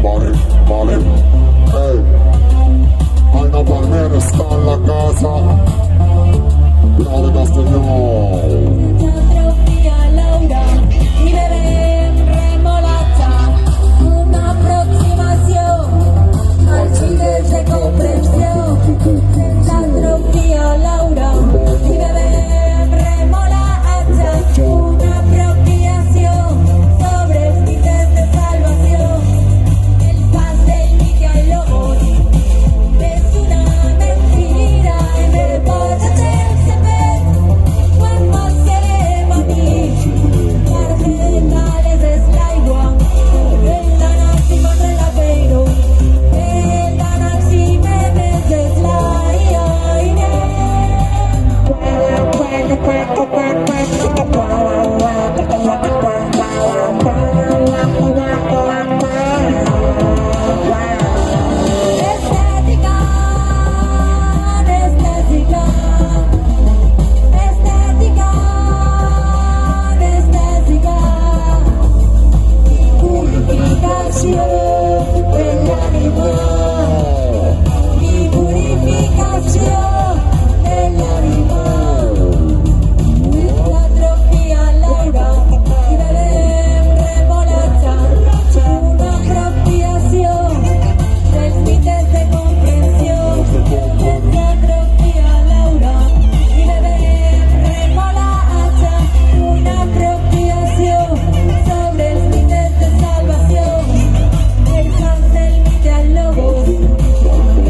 Vale, vale. Hey. Aina Palmer está en la casa. Grau Castelló. Mi bebé en remolacha, una aproximació als límits de comprensió. L'atrofia Laura, mi bebé en remolacha, una apropiació sobre els mites de salvació. El pas del mite al logos és una mentira i me posa el secret quan passem a mi. Tarjetales es l'aigua, el Danaxi contra la Peiro, el Danaxi memes es l'aire. Estètica, anestèsica, estètica, anestèsica. Purificació de l'animal, i purificació de l'animal. L'atrofia Laura, i bebem remolatxa, una apropiació dels mites de comprensió. L'atrofia Laura, i bebem remolatxa, una apropiació sobre els mites de salvació. El pas del mite al logos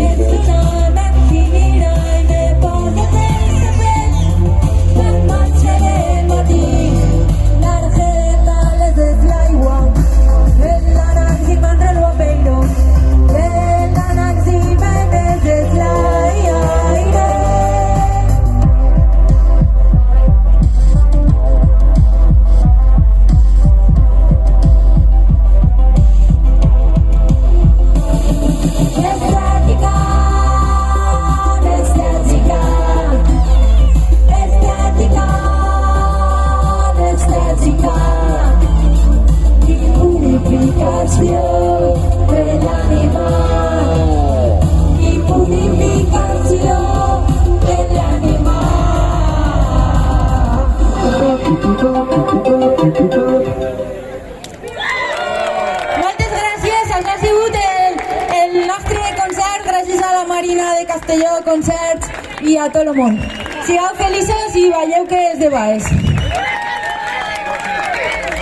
és una mentira i me posa el secret quan marxarem a dir. Tarjetales es l'aigua, el Danaxi contra el Peiro, el Danaxi memes es l'aire. Estètica, anestèsica, estètica, anestèsica, i purificació de l'animal, i purificació de l'animal. Moltes gràcies, això ha sigut el nostre concert gràcies a la Marina de Castelló Concerts i a tot el món. Sigueu feliços i balleu que és de baix.